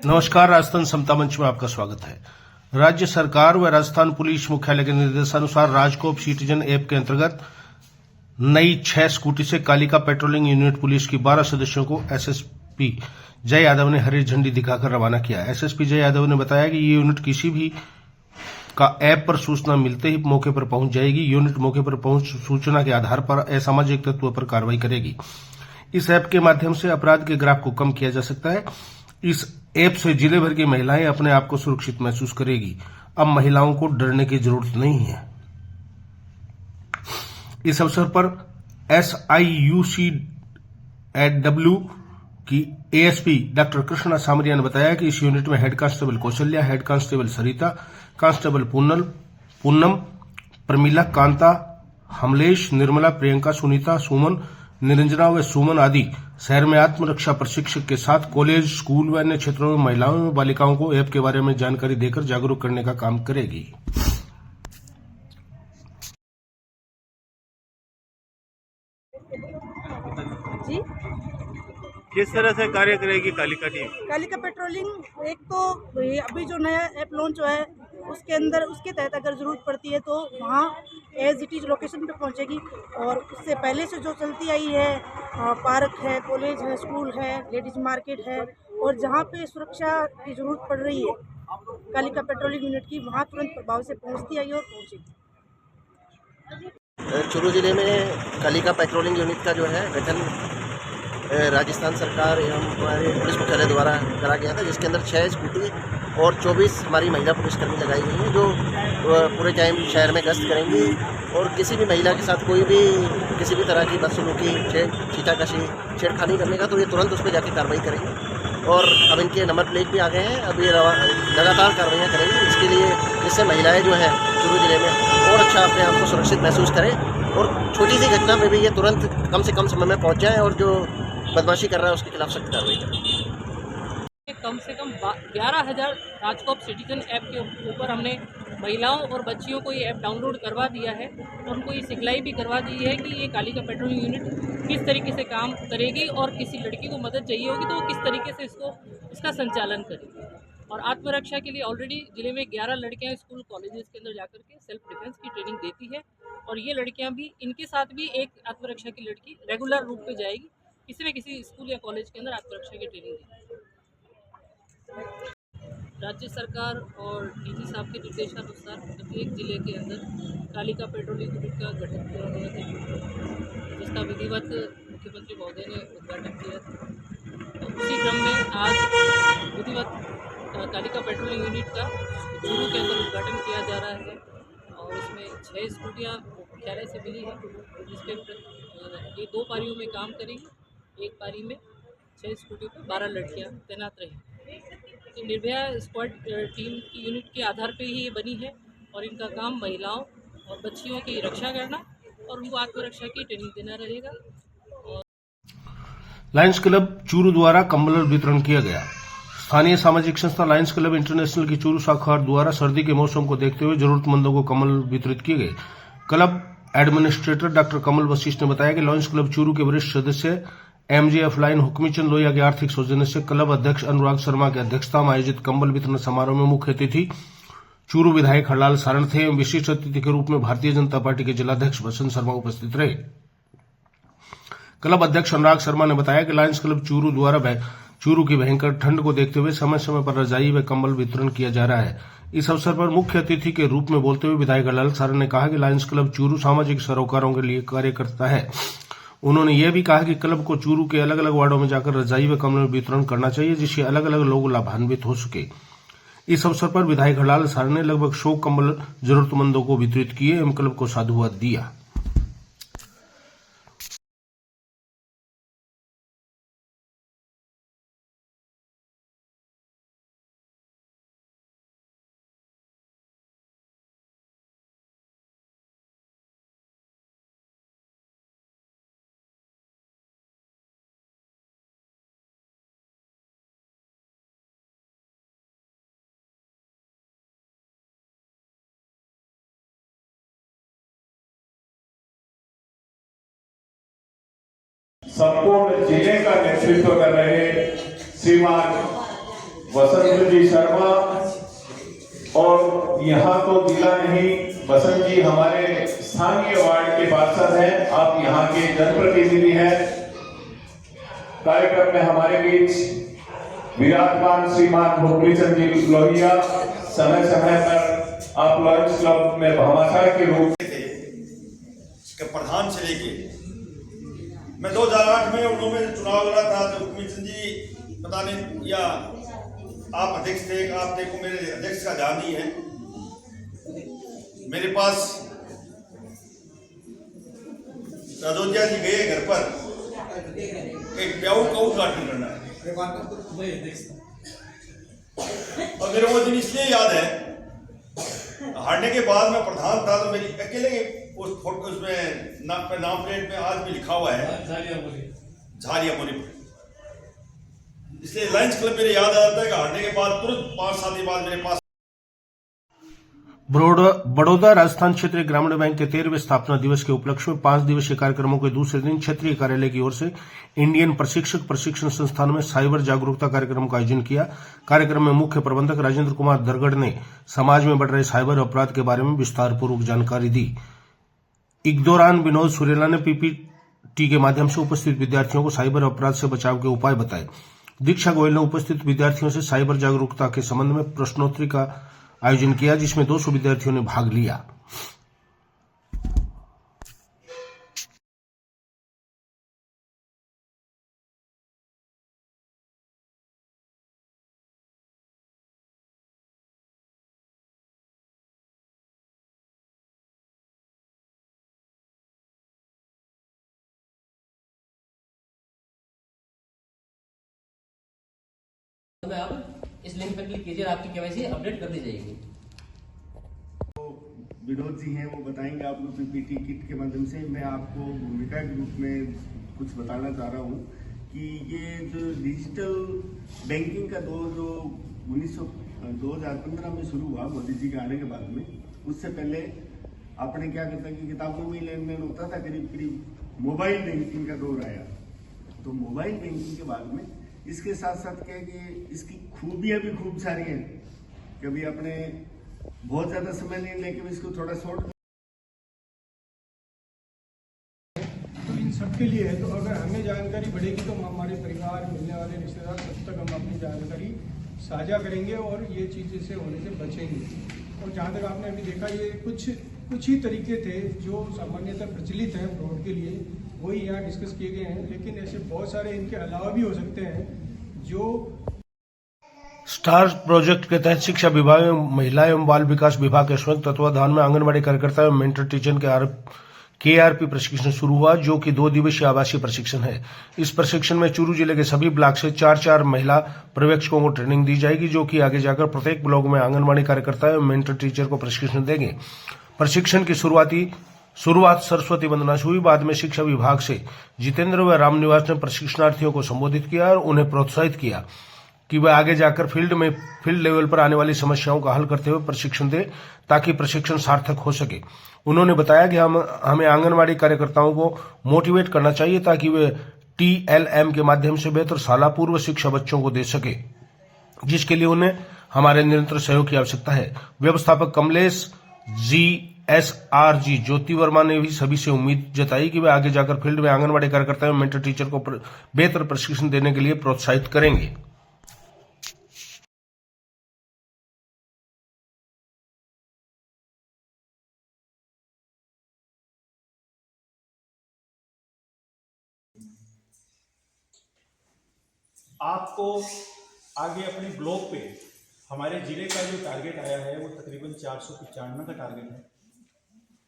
नमस्कार, राजस्थान समता मंच में आपका स्वागत है। राज्य सरकार व राजस्थान पुलिस मुख्यालय के निर्देशानुसार राजकोप सिटीजन ऐप के अंतर्गत नई 6 स्कूटी से कालिका पेट्रोलिंग यूनिट पुलिस की 12 सदस्यों को एसएसपी जय यादव ने हरी झंडी दिखाकर रवाना किया। एसएसपी जय यादव ने बताया कि ये यूनिट किसी भी का ऐप पर सूचना मिलते ही मौके पर पहुंच जाएगी। यूनिट मौके पर पहुंच सूचना के आधार पर असामाजिक तत्वों पर कार्रवाई करेगी। इस ऐप के माध्यम से अपराध के ग्राफ को कम किया जा सकता है। इस ऐप से जिले भर की महिलाएं अपने आप को सुरक्षित महसूस करेगी। अब महिलाओं को डरने की जरूरत नहीं है। इस अवसर पर SIUCW की एएसपी डॉक्टर कृष्णा सामरिया ने बताया कि इस यूनिट में head constable Kaushalya, head constable Sarita, constable Poonam, Pramila, Kanta, Hamlesh, Nirmala, Priyanka, Sunita, Suman, Niranjana व सुमन आदि शहर में आत्मरक्षा प्रशिक्षक के साथ कॉलेज, स्कूल व अन्य क्षेत्रों में महिलाओं व बालिकाओं को ऐप के बारे में जानकारी देकर जागरूक करने का काम करेगी। जी, किस तरह से कार्य करेगी कालिका टीम? कालिका पेट्रोलिंग एक तो ये अभी जो नया ऐप लॉन्च हुआ है उसके अंदर उसके तहत अगर ज़रूरत पड़ती है तो वहाँ एज इट इज़ लोकेशन पे पहुँचेगी। और उससे पहले से जो चलती आई है, पार्क है, कॉलेज है, स्कूल है, लेडीज मार्केट है, और जहाँ पे सुरक्षा की ज़रूरत पड़ रही है कालिका पेट्रोलिंग यूनिट की, वहाँ तुरंत प्रभाव से पहुँचती आई और पहुँचेगी। चूरू जिले में कालिका पेट्रोलिंग यूनिट का जो है गठन राजस्थान सरकार एवं हमारे पुलिस मुख्यालय द्वारा करा गया था, जिसके अंदर 6 स्कूटी और 24 हमारी महिला पुलिसकर्मी लगाई गई हैं, जो पूरे टाइम शहर में गश्त करेंगी और किसी भी महिला के साथ कोई भी किसी भी तरह की बदसलूकी, छीटाकशी, छेड़खानी करने का तो ये तुरंत उस पर जाके कार्रवाई करेंगे। और अब इनके नंबर प्लेट भी आ गए हैं। अब ये लगातार कार्रवाइयाँ करेंगे, इसके लिए जिससे महिलाएं जो हैं चूरू जिले में और अच्छा अपने आप को सुरक्षित महसूस करें और छोटी सी घटना में भी ये तुरंत कम से कम समय में पहुंच जाएं और जो बदमाशी कर रहा है उसके खिलाफ सख्त कार्रवाई करें। कम से कम 11,000 राजकोप सिटीजन ऐप के ऊपर हमने महिलाओं और बच्चियों को ये ऐप डाउनलोड करवा दिया है और उनको ये सिखलाई भी करवा दी है कि ये कालिका पेट्रोलिंग यूनिट किस तरीके से काम करेगी और किसी लड़की को मदद चाहिए होगी तो वो किस तरीके से इसका संचालन करेगी। और आत्मरक्षा के लिए ऑलरेडी जिले में 11 लड़कियां स्कूल कॉलेजेस के अंदर जाकर के सेल्फ डिफेंस की ट्रेनिंग देती है और ये लड़कियां भी, इनके साथ भी एक आत्मरक्षा की लड़की रेगुलर रूप पे जाएगी, किसी न किसी स्कूल या कॉलेज के अंदर आत्मरक्षा की ट्रेनिंग देगी। राज्य सरकार और डीजी साहब के निर्देशानुसार प्रत्येक जिले के अंदर कालिका पेट्रोलिंग यूनिट का गठन किया गया था, जिसका विधिवत मुख्यमंत्री महोदय ने उद्घाटन किया था। तो उसी क्रम में आज विधिवत कालिका पेट्रोलिंग यूनिट का चूरू के अंदर उद्घाटन किया जा रहा है और इसमें 6 स्कूटियाँ मुख्यालय से मिली हैं, जिसपे ये 2 पारियों में काम करेंगी। एक पारी में 6 स्कूटी पर 12 लड़कियाँ तैनात रहेंगी। तो निर्भया स्क्वाड टीम की यूनिट के आधार पे ही ये बनी है और इनका काम महिलाओं और बच्चियों की रक्षा करना और उनको आत्मरक्षा की ट्रेनिंग देना रहेगा। लायंस क्लब चूरू द्वारा कंबल वितरण किया गया। स्थानीय सामाजिक संस्था लायंस क्लब इंटरनेशनल की चूरू शाखा द्वारा सर्दी के मौसम को देखते हुए जरूरतमंदों को कंबल वितरित किए गए। क्लब एडमिनिस्ट्रेटर डॉक्टर कमल वशिष्ठ ने बताया कि लायंस क्लब चूरू के वरिष्ठ सदस्य MJF लाइन हुक्मीचंद लोहिया के आर्थिक सौजन्य से क्लब अध्यक्ष अनुराग शर्मा की अध्यक्षता में आयोजित कंबल वितरण समारोह में मुख्य अतिथि चूरू विधायक हरलाल सारण थे एवं विशिष्ट अतिथि के रूप में भारतीय जनता पार्टी के जिलाध्यक्ष बसंत शर्मा उपस्थित रहे। क्लब अध्यक्ष अनुराग शर्मा ने बताया कि लायंस क्लब चूरू द्वारा चूरू की भयंकर ठंड को देखते हुए समय समय पर रजाई व कंबल वितरण किया जा रहा है। इस अवसर पर मुख्य अतिथि के रूप में बोलते हुए विधायक हरलाल सारण ने कहा कि लायंस क्लब चूरू सामाजिक सरोकारों के लिए कार्य करता है। उन्होंने यह भी कहा कि क्लब को चूरू के अलग अलग वार्डों में जाकर रजाई व कंबल वितरण करना चाहिए, जिससे अलग अलग लोग लाभान्वित हो सके। इस अवसर पर विधायक हरलाल सारण ने लगभग 100 कंबल जरूरतमंदों को वितरित किए एवं क्लब को साधुवाद दिया। संपूर्ण जिले का नेतृत्व कर रहे श्रीमान वसंत जी शर्मा, और यहाँ तो जिला नहीं, वसंत जी हमारे स्थानीय वार्ड के पार्षद हैं, आप यहाँ के जनप्रतिनिधि हैं। कार्यक्रम में हमारे बीच विराजमान श्रीमान भोगली चंद जी लोहिया, समय समय पर आप लॉयंस क्लब में भामाशाह के रूप के प्रधान से लेके मैं 2008 में उन्होंने चुनाव लड़ा था, तो भोगली चंद जी पता नहीं या आप अध्यक्ष थे, आप देखो मेरे अध्यक्ष का ध्यान नहीं है। मेरे पास राजोजिया जी गए घर पर, एक ब्याऊ का उद्घाटन करना है, और मेरे वो दिन इसलिए याद है, हारने के बाद मैं प्रधान था तो मेरी अकेले उस फोटो उसमें नाम प्लेट में आज भी लिखा हुआ है झारिया मोरी, इसलिए लायंस क्लब मेरे याद आता है कि हारने के बाद तुरंत 5-7 दिन बाद मेरे पास बड़ौदा राजस्थान क्षेत्रीय ग्रामीण बैंक के 13वें स्थापना दिवस के उपलक्ष्य में 5 दिवसीय कार्यक्रमों के दूसरे दिन क्षेत्रीय कार्यालय की ओर से इंडियन प्रशिक्षक प्रशिक्षण संस्थान में साइबर जागरूकता कार्यक्रम का आयोजन किया। कार्यक्रम में मुख्य प्रबंधक राजेंद्र कुमार दरगढ़ ने समाज में बढ़ रहे साइबर अपराध के बारे में विस्तार पूर्वक जानकारी दी। इस दौरान विनोद सुरेला ने पीपीटी के माध्यम से उपस्थित विद्यार्थियों को साइबर अपराध से बचाव के उपाय बताए। दीक्षा गोयल ने उपस्थित विद्यार्थियों से साइबर जागरूकता के संबंध में प्रश्नोत्तरी का आयोजन किया, जिसमें 200 विद्यार्थियों ने भाग लिया। आप इस लिंक पर क्लिक कीजिए, आपकी केवाईसी अपडेट कर दी जाएगी। विनोद जी हैं, वो बताएंगे आपको पीपीटी किट के माध्यम से। मैं आपको भूमिका के रूप में कुछ बताना चाह रहा हूँ कि ये जो डिजिटल बैंकिंग का दौर जो 2015 में शुरू हुआ मोदी जी के आने के बाद में, उससे पहले आपने क्या करता कि किताबों में लेन देन होता था, करीब करीब मोबाइल बैंकिंग का दौर आया। तो मोबाइल बैंकिंग के बाद में इसके साथ साथ क्या है कि इसकी खूबियां भी खूब सारी हैं। कभी अपने बहुत ज्यादा समय नहीं लेकिन इसको थोड़ा शॉर्ट, तो इन सब के लिए है। तो अगर हमें जानकारी बढ़ेगी तो हमारे परिवार, मिलने वाले रिश्तेदार, तब तक हम अपनी जानकारी साझा करेंगे और ये चीज़ से होने से बचेंगे। और जहाँ तक आपने अभी देखा, ये कुछ ही तरीके थे जो सामान्यतः प्रचलित हैं फ्रॉड के लिए, वही यहाँ डिस्कस किए गए हैं। लेकिन ऐसे बहुत सारे इनके अलावा भी हो सकते हैं जो स्टार प्रोजेक्ट के तहत शिक्षा विभाग में महिला एवं बाल विकास विभाग के संयुक्त तत्वाधान में आंगनबाड़ी कार्यकर्ता एवं मेंटर टीचर के KRP प्रशिक्षण शुरू हुआ, जो कि 2 दिवसीय आवासीय प्रशिक्षण है। इस प्रशिक्षण में चूरू जिले के सभी ब्लॉक से 4 महिला पर्यवेक्षकों को ट्रेनिंग दी जाएगी, जो कि आगे जाकर प्रत्येक ब्लॉक में आंगनबाड़ी कार्यकर्ता एवं मेंटर टीचर को प्रशिक्षण देंगे। प्रशिक्षण की शुरुआत सरस्वती वंदना से हुई। बाद में शिक्षा विभाग से जितेंद्र व रामनिवास ने प्रशिक्षणार्थियों को संबोधित किया और उन्हें प्रोत्साहित किया कि वे आगे जाकर फील्ड लेवल पर आने वाली समस्याओं का हल करते हुए प्रशिक्षण दें, ताकि प्रशिक्षण सार्थक हो सके। उन्होंने बताया कि हमें आंगनबाड़ी कार्यकर्ताओं को मोटिवेट करना चाहिए ताकि वे TLM के माध्यम से बेहतर शाला पूर्व शिक्षा बच्चों को दे सके, जिसके लिए उन्हें हमारे निरंतर सहयोग की आवश्यकता है। व्यवस्थापक कमलेश GSRG ज्योति वर्मा ने भी सभी से उम्मीद जताई कि वे आगे जाकर फील्ड में आंगनबाड़ी कार्यकर्ता एवं मेंटर टीचर को बेहतर प्रशिक्षण देने के लिए प्रोत्साहित करेंगे। आपको आगे अपने ब्लॉक पे हमारे जिले का जो टारगेट आया है वो तकरीबन 495 का टारगेट है।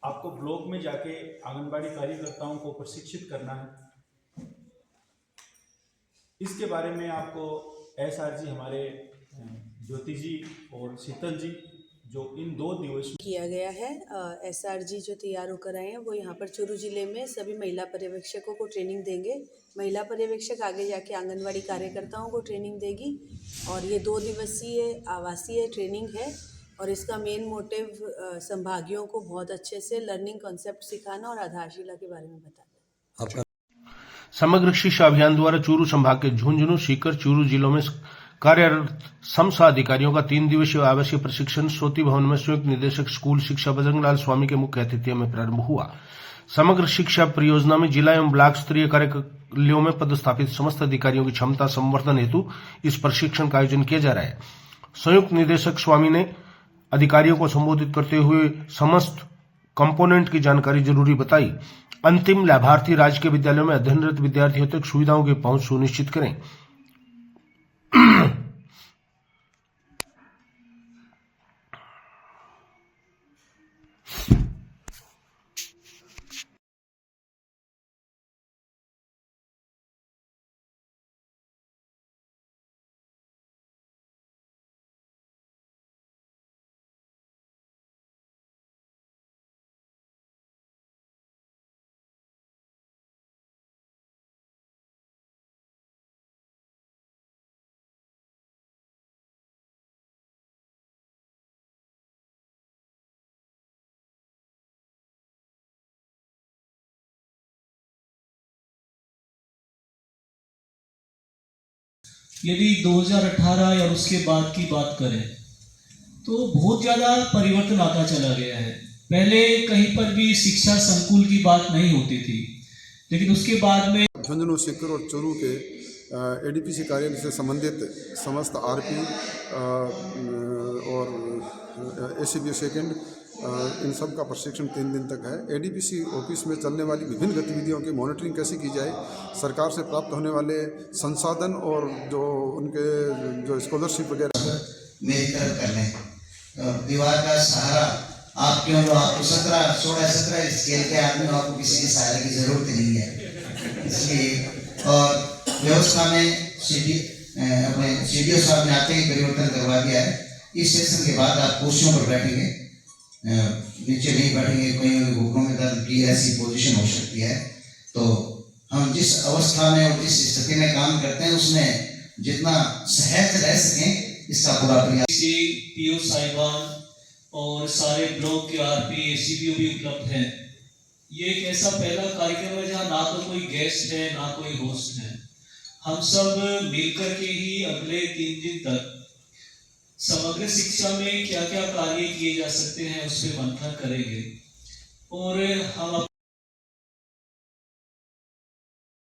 आपको ब्लॉक में जाके आंगनबाड़ी कार्यकर्ताओं को प्रशिक्षित करना है। इसके बारे में आपको SRG हमारे ज्योति जी और शीतल जी जो इन 2 दिवस किया गया है। SRG जो तैयार होकर आए हैं वो यहाँ पर चूरू जिले में सभी महिला पर्यवेक्षकों को ट्रेनिंग देंगे। महिला पर्यवेक्षक आगे जाके आंगनवाड़ी कार्यकर्ताओं को ट्रेनिंग देगी और ये 2 दिवसीय आवासीय ट्रेनिंग है और इसका मेन मोटिव संभागियों को बहुत अच्छे से लर्निंग कॉन्सेप्ट सिखाना और आधारशिला के बारे में बताना। समग्र शिक्षा अभियान द्वारा चूरू संभाग के झुंझुनू, सीकर, चूरू जिलों में कार्यरत समसा अधिकारियों का 3 दिवसीय आवासीय प्रशिक्षण श्रोति भवन में संयुक्त निदेशक स्कूल शिक्षा बजरंगलाल स्वामी के मुख्य आतिथ्य में प्रारंभ हुआ। समग्र शिक्षा परियोजना में जिला एवं ब्लॉक स्तरीय कार्यालयों में पदस्थापित समस्त अधिकारियों की क्षमता संवर्धन हेतु इस प्रशिक्षण का आयोजन किया जा रहा है। संयुक्त निदेशक स्वामी ने अधिकारियों को संबोधित करते हुए समस्त कंपोनेंट की जानकारी जरूरी बताई। अंतिम लाभार्थी राजकीय विद्यालयों में अध्ययनरत विद्यार्थियों तक सुविधाओं की पहुंच सुनिश्चित करें। यदि 2018 या उसके बाद की बात करें तो बहुत ज़्यादा परिवर्तन आता चला गया है। पहले कहीं पर भी शिक्षा संकुल की बात नहीं होती थी, लेकिन उसके बाद में झुंझुनू, सीकर और चूरू के एडीपीसी कार्यालय से संबंधित समस्त आरपी और एसीबी सेकेंड इन सब का प्रशिक्षण 3 दिन तक है। एडीपीसी ऑफिस में चलने वाली विभिन्न गतिविधियों की मॉनिटरिंग कैसे की जाए, सरकार से प्राप्त होने वाले संसाधन और जो उनके जो स्कॉलरशिप वगैरह है मेरी तरफ कर लें। दीवार का सहारा आप क्यों लो, आपको 16 स्केल के आदमी हो, आपको किसी के सहारे की जरूरत नहीं है। इसलिए और व्यवस्था में अपने सीडीओ साहब ने आते ही परिवर्तन करवा दिया है। इस सेशन के बाद आप कुर्सियों पर बैठेंगे, नीचे नहीं बैठेंगे। कहीं घुटनों में दर्द की ऐसी पोजीशन हो सकती है। तो हम जिस अवस्था में और जिस स्थिति में काम करते हैं उसमें जितना सहज रह सकें इसका पूरा प्रयास। पीओ साहिबान और सारे ब्लॉक के आरपी एसीपीओ भी उपलब्ध हैं। ये एक ऐसा पहला कार्यक्रम है जहाँ ना तो कोई गेस्ट है ना कोई होस्ट है। हम सब मिलकर के ही अगले 3 दिन तक समग्र शिक्षा में क्या क्या कार्य किए जा सकते हैं उस पर मंथन करेंगे और हम